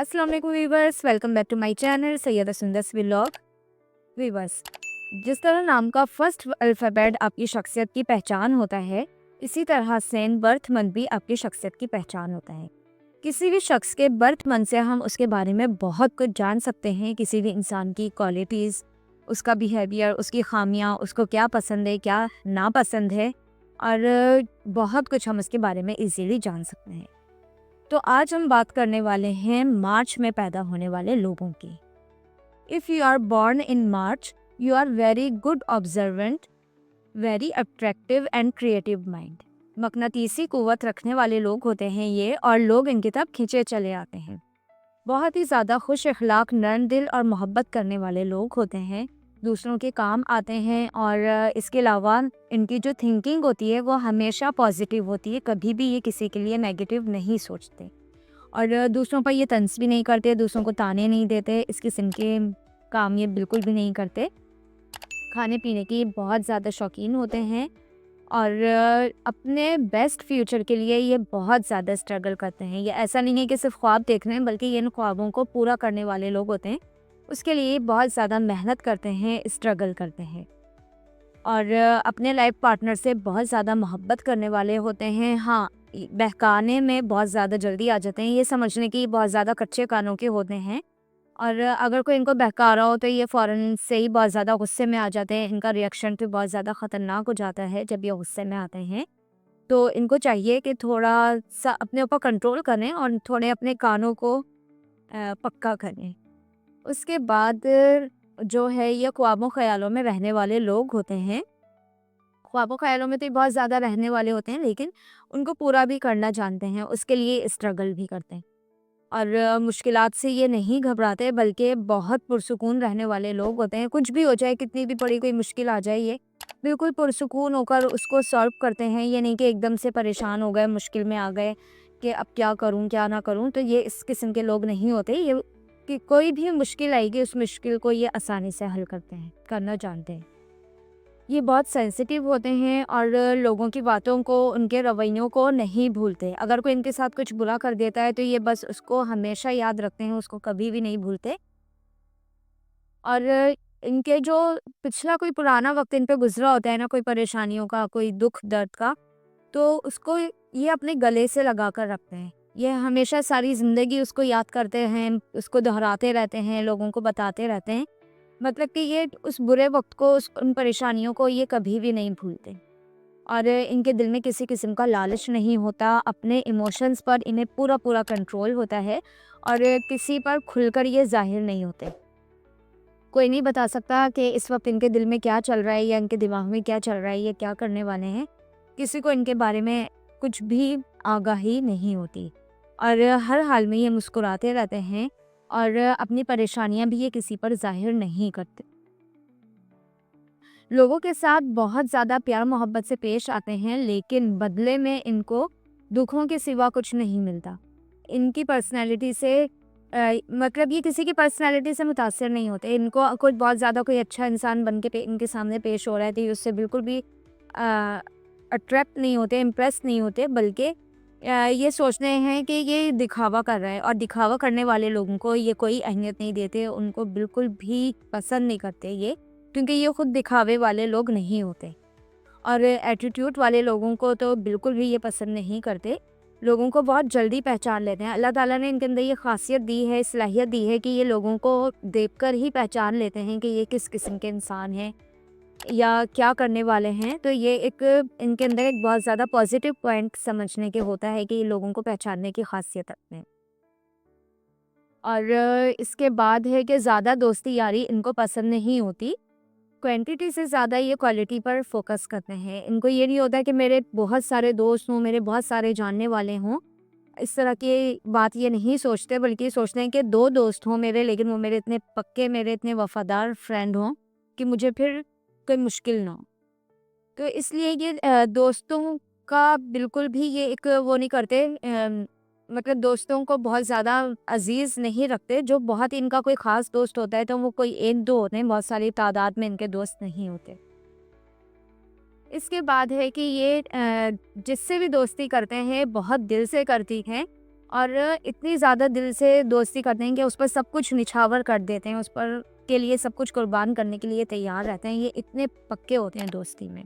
अस्सलाम वालेकुम viewers, welcome back to my channel Syeda Sundus vlog. Viewers, जिस तरह नाम का फर्स्ट अल्फ़ाबेट आपकी शख्सियत की पहचान होता है, इसी तरह सेन बर्थ मंथ भी आपकी शख्सियत की पहचान होता है। किसी भी शख्स के बर्थ मंथ से हम उसके बारे में बहुत कुछ जान सकते हैं। किसी भी इंसान की क्वालिटीज़, उसका बिहेवियर, उसकी खामियां, उसको क्या पसंद है, क्या नापसंद है, और बहुत कुछ हम उसके बारे में इजीली जान सकते हैं। तो आज हम बात करने वाले हैं मार्च में पैदा होने वाले लोगों की। If you are born in March, you are very good observant, very attractive and creative mind. मकनातीसी कुव्वत रखने वाले लोग होते हैं ये, और लोग इनकी तरफ खींचे चले आते हैं। बहुत ही ज़्यादा खुश अखलाक, नरम दिल और मोहब्बत करने वाले लोग होते हैं। दूसरों के काम आते हैं, और इसके अलावा इनकी जो थिंकिंग होती है वो हमेशा पॉजिटिव होती है। कभी भी ये किसी के लिए नेगेटिव नहीं सोचते, और दूसरों पर ये तंज भी नहीं करते, दूसरों को ताने नहीं देते। इस किस्म के काम ये बिल्कुल भी नहीं करते। खाने पीने की बहुत ज़्यादा शौकीन होते हैं, और अपने बेस्ट फ्यूचर के लिए ये बहुत ज़्यादा स्ट्रगल करते हैं। ये ऐसा नहीं है कि सिर्फ ख्वाब देख रहे हैं, बल्कि ये इन ख्वाबों को पूरा करने वाले लोग होते हैं। उसके लिए बहुत ज़्यादा मेहनत करते हैं, स्ट्रगल करते हैं, और अपने लाइफ पार्टनर से बहुत ज़्यादा मोहब्बत करने वाले होते हैं। हाँ, बहकाने में बहुत ज़्यादा जल्दी आ जाते हैं। ये समझने की बहुत ज़्यादा कच्चे कानों के होते हैं, और अगर कोई इनको बहका रहा हो तो ये फ़ौरन से ही बहुत ज़्यादा गुस्से में आ जाते हैं। इनका रिएक्शन भी बहुत ज़्यादा ख़तरनाक हो जाता है जब ये गुस्से में आते हैं। तो इनको चाहिए कि थोड़ा-सा अपने ऊपर कंट्रोल करें और थोड़े अपने कानों को पक्का करें। उसके बाद जो है, ये ख्वाबों ख़यालों में रहने वाले लोग होते हैं। ख्वाबों ख़यालों में तो ये बहुत ज़्यादा रहने वाले होते हैं, लेकिन उनको पूरा भी करना जानते हैं, उसके लिए स्ट्रगल भी करते हैं। और मुश्किलात से ये नहीं घबराते, बल्कि बहुत पुरसुकून रहने वाले लोग होते हैं। कुछ भी हो जाए, कितनी भी बड़ी कोई मुश्किल आ जाए, ये बिल्कुल पुरसुकून होकर उसको सॉल्व करते हैं। ये नहीं कि एकदम से परेशान हो गए, मुश्किल में आ गए कि अब क्या करूं क्या ना करूं। तो ये इस किस्म के लोग नहीं होते। ये कि कोई भी मुश्किल आएगी, उस मुश्किल को ये आसानी से हल करते हैं, करना जानते हैं। ये बहुत सेंसिटिव होते हैं, और लोगों की बातों को, उनके रवैयों को नहीं भूलते। अगर कोई इनके साथ कुछ बुरा कर देता है तो ये बस उसको हमेशा याद रखते हैं, उसको कभी भी नहीं भूलते। और इनके जो पिछला कोई पुराना वक्त इन पे गुजरा होता है ना, कोई परेशानियों का, कोई दुख दर्द का, तो उसको ये अपने गले से लगा कर रखते हैं। ये हमेशा सारी ज़िंदगी उसको याद करते हैं, उसको दोहराते रहते हैं, लोगों को बताते रहते हैं। मतलब कि ये उस बुरे वक़्त को, उन परेशानियों को ये कभी भी नहीं भूलते, और इनके दिल में किसी किस्म का लालच नहीं होता। अपने इमोशंस पर इन्हें पूरा-पूरा कंट्रोल होता है, और किसी पर खुलकर ये ज़ाहिर नहीं होते। कोई नहीं बता सकता कि इस वक़्त इनके दिल में क्या चल रहा है, या इनके दिमाग में क्या चल रहा है, ये क्या करने वाले हैं। किसी को इनके बारे में कुछ भी आगाही नहीं होती, और हर हाल में ये मुस्कुराते रहते हैं, और अपनी परेशानियाँ भी ये किसी पर ज़ाहिर नहीं करते। लोगों के साथ बहुत ज़्यादा प्यार मोहब्बत से पेश आते हैं, लेकिन बदले में इनको दुखों के सिवा कुछ नहीं मिलता। इनकी पर्सनैलिटी से मतलब ये किसी की पर्सनैलिटी से मुतासिर नहीं होते। इनको कोई बहुत ज़्यादा कोई अच्छा इंसान बन के इनके सामने पेश हो रहा है तो ये उससे बिल्कुल भी अट्रैक्ट नहीं होते, इम्प्रेस नहीं होते, बल्कि ये सोचते हैं कि ये दिखावा कर रहा है, और दिखावा करने वाले लोगों को ये कोई अहमियत नहीं देते, उनको बिल्कुल भी पसंद नहीं करते ये, क्योंकि ये खुद दिखावे वाले लोग नहीं होते। और एटीट्यूड वाले लोगों को तो बिल्कुल भी ये पसंद नहीं करते। लोगों को बहुत जल्दी पहचान लेते हैं। अल्लाह ताला ने इनके अंदर ये ख़ासियत दी है, सलाहियत दी है कि ये लोगों को देखकर ही पहचान लेते हैं कि ये किस किस्म के इंसान हैं या क्या करने वाले हैं। तो ये एक इनके अंदर एक बहुत ज़्यादा पॉजिटिव पॉइंट समझने के होता है कि ये लोगों को पहचानने की ख़ासियत रखते हैं। और इसके बाद है कि ज़्यादा दोस्ती यारी इनको पसंद नहीं होती। क्वांटिटी से ज़्यादा ये क्वालिटी पर फोकस करते हैं। इनको ये नहीं होता कि मेरे बहुत सारे दोस्त हों, मेरे बहुत सारे जानने वाले हों। इस तरह की बात ये नहीं सोचते, बल्कि सोचते हैं कि 2 दोस्त हों मेरे, लेकिन वो मेरे इतने पक्के, मेरे इतने वफ़ादार फ्रेंड हों कि मुझे फिर कोई मुश्किल ना हो। तो इसलिए ये दोस्तों का बिल्कुल भी ये एक वो नहीं करते, मतलब दोस्तों को बहुत ज़्यादा अजीज़ नहीं रखते। जो बहुत इनका कोई ख़ास दोस्त होता है तो वो कोई 1-2 होते हैं, बहुत सारी तादाद में इनके दोस्त नहीं होते। इसके बाद है कि ये जिससे भी दोस्ती करते हैं बहुत दिल से करती हैं, और इतनी ज़्यादा दिल से दोस्ती करते हैं कि उस पर सब कुछ निछावर कर देते हैं, उस पर के लिए सब कुछ कुर्बान करने के लिए तैयार रहते हैं। ये इतने पक्के होते हैं दोस्ती में।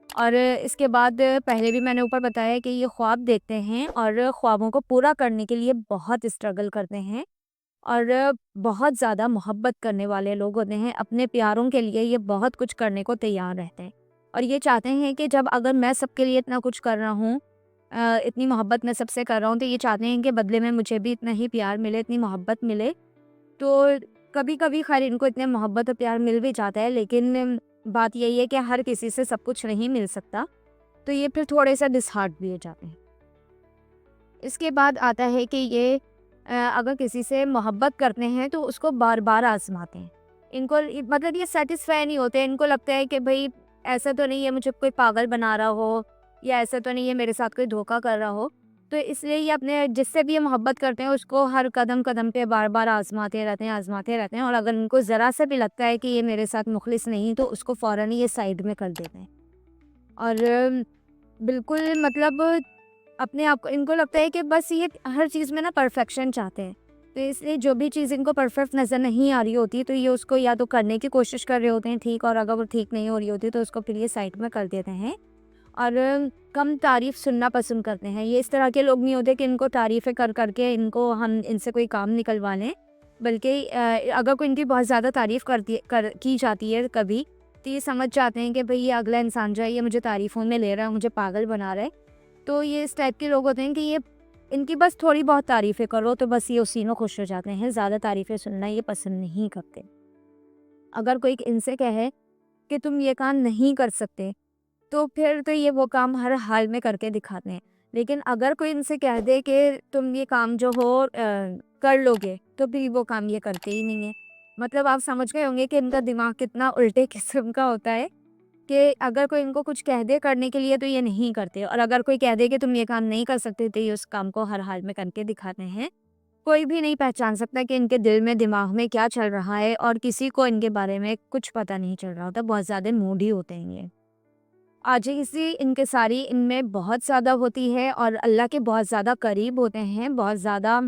और इसके बाद पहले भी मैंने ऊपर बताया कि ये ख्वाब देखते हैं और ख्वाबों को पूरा करने के लिए बहुत स्ट्रगल करते हैं और बहुत ज़्यादा मोहब्बत करने वाले लोग होते हैं। अपने प्यारों के लिए ये बहुत कुछ करने को तैयार रहते हैं और ये चाहते हैं कि जब अगर मैं सबके लिए इतना कुछ कर रहा हूँ, इतनी मोहब्बत मैं सबसे कर रहा हूँ, तो ये चाहते हैं कि बदले में मुझे भी इतना ही प्यार मिले, इतनी मोहब्बत मिले। तो कभी-कभी खैर इनको इतने मोहब्बत और प्यार मिल भी जाता है, लेकिन बात यही है कि हर किसी से सब कुछ नहीं मिल सकता, तो ये फिर थोड़े-से डिसहार्ट भी हो जाते हैं। इसके बाद आता है कि ये अगर किसी से मोहब्बत करते हैं तो उसको बार-बार आज़माते हैं। इनको मतलब ये सैटिस्फाई नहीं होते, इनको लगता है कि भई ऐसा तो नहीं है मुझे कोई पागल बना रहा हो या ऐसा तो नहीं है मेरे साथ कोई धोखा कर रहा हो। तो इसलिए ये अपने जिससे भी ये मोहब्बत करते हैं उसको हर कदम-कदम पे बार-बार आज़माते रहते हैं और अगर उनको ज़रा सा भी लगता है कि ये मेरे साथ मुख़लिस नहीं तो उसको फ़ौरन ही ये साइड में कर देते हैं। और बिल्कुल मतलब अपने आप को इनको लगता है कि बस ये हर चीज़ में ना परफेक्शन चाहते हैं। तो इसलिए जो भी चीज़ इनको परफेक्ट नज़र नहीं आ रही होती तो ये उसको या तो करने की कोशिश कर रहे होते हैं ठीक, और अगर वो ठीक नहीं हो रही होती तो उसको फिर ये साइड में कर देते हैं और कम तारीफ़ सुनना पसंद करते हैं। ये इस तरह के लोग नहीं होते कि इनको तारीफ़ें कर के इनको हम इनसे कोई काम निकलवा लें। बल्कि अगर कोई इनकी बहुत ज़्यादा तारीफ़ की जाती है कभी, तो ये समझ जाते हैं कि भई ये अगला इंसान जो है ये मुझे तारीफ़ों में ले रहा है, मुझे पागल बना रहा है। तो ये इस टाइप के लोग होते हैं कि ये इनकी बस थोड़ी बहुत तारीफ़ें करो तो बस ये उसी में खुश हो जाते हैं, ज़्यादा तारीफ़ें सुनना ये पसंद नहीं करते। अगर कोई इनसे कहे कि तुम ये काम नहीं कर सकते, तो फिर तो ये वो काम हर हाल में करके दिखाते हैं। लेकिन अगर कोई इनसे कह दे कि तुम ये काम जो हो कर लोगे, तो फिर वो काम ये करते ही नहीं है। मतलब आप समझ गए होंगे कि इनका दिमाग कितना उल्टे किस्म का होता है कि अगर कोई इनको कुछ कह दे करने के लिए तो ये नहीं करते, और अगर कोई कह दे कि तुम ये काम नहीं कर सकते तो ये उस काम को हर हाल में करके दिखाते हैं। कोई भी नहीं पहचान सकता कि इनके दिल में दिमाग में क्या चल रहा है और किसी को इनके बारे में कुछ पता नहीं चल रहा होता। बहुत ज़्यादा मूडी होते हैं ये। आजिज़ी इनकिसारी इनमें बहुत ज़्यादा होती है और अल्लाह के बहुत ज़्यादा करीब होते हैं, बहुत ज़्यादा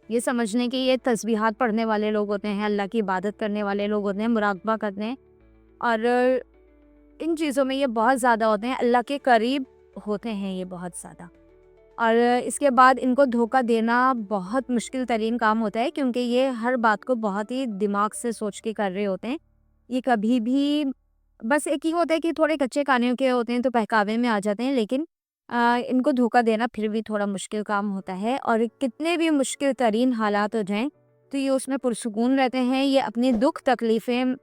ये समझने कि ये तस्बीहात पढ़ने वाले लोग होते हैं, अल्लाह की इबादत करने वाले लोग होते हैं, मुराकबा करते हैं और इन चीज़ों में ये बहुत ज़्यादा होते हैं, अल्लाह के करीब होते हैं ये बहुत ज़्यादा। और इसके बाद इनको धोखा देना बहुत मुश्किल तरीन काम होता है क्योंकि ये हर बात को बहुत ही दिमाग से सोच के कर रहे होते हैं। ये कभी भी बस एक ही होता है कि थोड़े कच्चे कानियों के होते हैं तो बहकावे में आ जाते हैं, लेकिन इनको धोखा देना फिर भी थोड़ा मुश्किल काम होता है और कितने भी मुश्किल तरीन हालात हो जाएँ, तो ये उसमें पुरसुकून रहते हैं। ये अपनी दुःख तकलीफ़ें,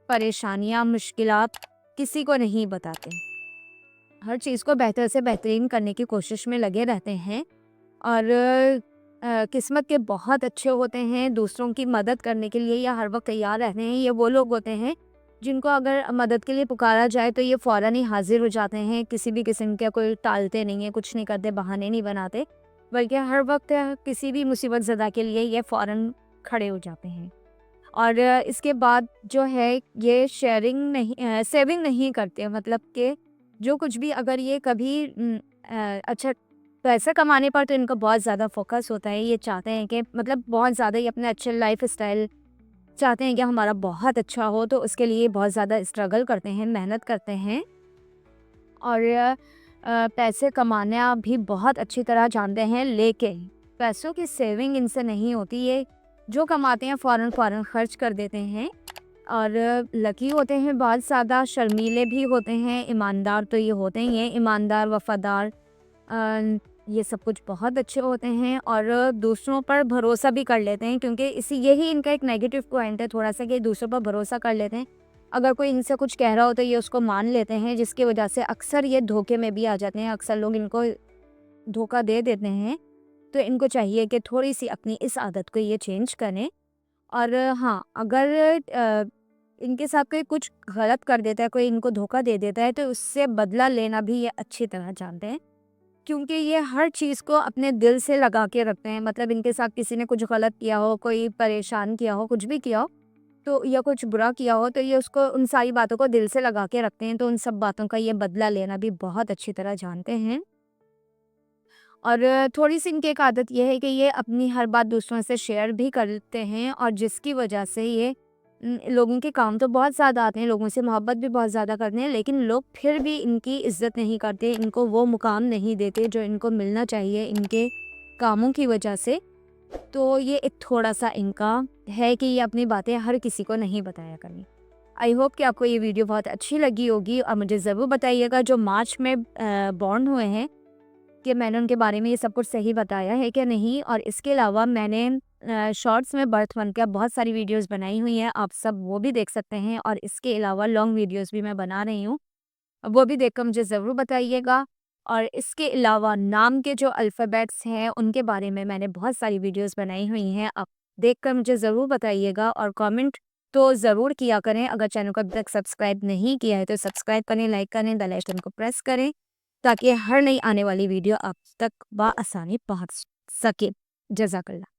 परेशानियाँ, मुश्किलात किसी को नहीं बताते। हर चीज़ को बेहतर से बेहतरीन करने की कोशिश में लगे रहते हैं और किस्मत के बहुत अच्छे होते हैं, दूसरों की मदद करने के लिए या हर वक्त तैयार रहते हैं। ये वो लोग होते हैं जिनको अगर मदद के लिए पुकारा जाए तो ये फ़ौरन ही हाजिर हो जाते हैं, किसी भी किस्म का कोई टालते नहीं हैं, कुछ नहीं करते, बहाने नहीं बनाते, बल्कि हर वक्त किसी भी मुसीबत ज़दा के लिए ये फ़ौरन खड़े हो जाते हैं। और इसके बाद जो है ये सेविंग नहीं करते, मतलब कि जो कुछ भी अगर ये कभी अच्छा पैसा कमाने पर तो इनका बहुत ज़्यादा फोकस होता है। ये चाहते हैं कि मतलब बहुत ज़्यादा ये अपने अच्छे लाइफ़स्टाइल चाहते हैं कि हमारा बहुत अच्छा हो, तो उसके लिए बहुत ज़्यादा स्ट्रगल करते हैं, मेहनत करते हैं और पैसे कमाना भी बहुत अच्छी तरह जानते हैं, लेकिन पैसों की सेविंग इनसे नहीं होती। ये जो कमाते हैं फ़ौरन खर्च कर देते हैं और लकी होते हैं, बहुत ज़्यादा शर्मीले भी होते हैं, ईमानदार तो ये होते ही हैं, ईमानदार, वफ़ादार, ये सब कुछ बहुत अच्छे होते हैं और दूसरों पर भरोसा भी कर लेते हैं क्योंकि यही इनका एक नेगेटिव पॉइंट है थोड़ा सा कि दूसरों पर भरोसा कर लेते हैं। अगर कोई इनसे कुछ कह रहा हो तो ये उसको मान लेते हैं, जिसकी वजह से अक्सर ये धोखे में भी आ जाते हैं, अक्सर लोग इनको धोखा दे देते हैं। तो इनको चाहिए कि थोड़ी-सी अपनी इस आदत को ये चेंज करें और हाँ, अगर इनके साथ कोई कुछ गलत कर देता है, कोई इनको धोखा दे देता है, तो उससे बदला लेना भी ये अच्छी तरह जानते हैं। क्योंकि ये हर चीज़ को अपने दिल से लगा के रखते हैं, मतलब इनके साथ किसी ने कुछ गलत किया हो, कोई परेशान किया हो, कुछ भी किया हो, तो या कुछ बुरा किया हो, तो ये उसको उन सारी बातों को दिल से लगा के रखते हैं, तो उन सब बातों का ये बदला लेना भी बहुत अच्छी तरह जानते हैं। और थोड़ी-सी इनकी एक आदत ये है कि ये अपनी हर बात दूसरों से शेयर भी करते हैं और जिसकी वजह से ये लोगों के काम तो बहुत ज़्यादा आते हैं, लोगों से मोहब्बत भी बहुत ज़्यादा करते हैं, लेकिन लोग फिर भी इनकी इज़्ज़त नहीं करते, इनको वो मुकाम नहीं देते जो इनको मिलना चाहिए इनके कामों की वजह से। तो ये एक थोड़ा-सा इनका है कि ये अपनी बातें हर किसी को नहीं बताया करें। आई होप कि आपको ये वीडियो बहुत अच्छी लगी होगी और मुझे ज़रूर बताइएगा जो मार्च में बॉर्न हुए हैं कि मैंने उनके बारे में ये सब कुछ सही बताया है क्या नहीं। और इसके अलावा मैंने शॉर्ट्स में बर्थ मंथ का बहुत सारी वीडियोस बनाई हुई हैं, आप सब वो भी देख सकते हैं और इसके अलावा लॉन्ग वीडियोस भी मैं बना रही हूँ, वो भी देखकर मुझे ज़रूर बताइएगा। और इसके अलावा नाम के जो अल्फ़ाबेट्स हैं उनके बारे में मैंने बहुत सारी वीडियोस बनाई हुई हैं, आप देखकर मुझे ज़रूर बताइएगा और कमेंट तो ज़रूर किया करें। अगर चैनल को अभी तक सब्सक्राइब नहीं किया है तो सब्सक्राइब करें, लाइक करें, बेल आइकन को प्रेस करें ताकि हर नई आने वाली वीडियो आप तक बआसानी पहुँच सके। जज़ाकल्लाह।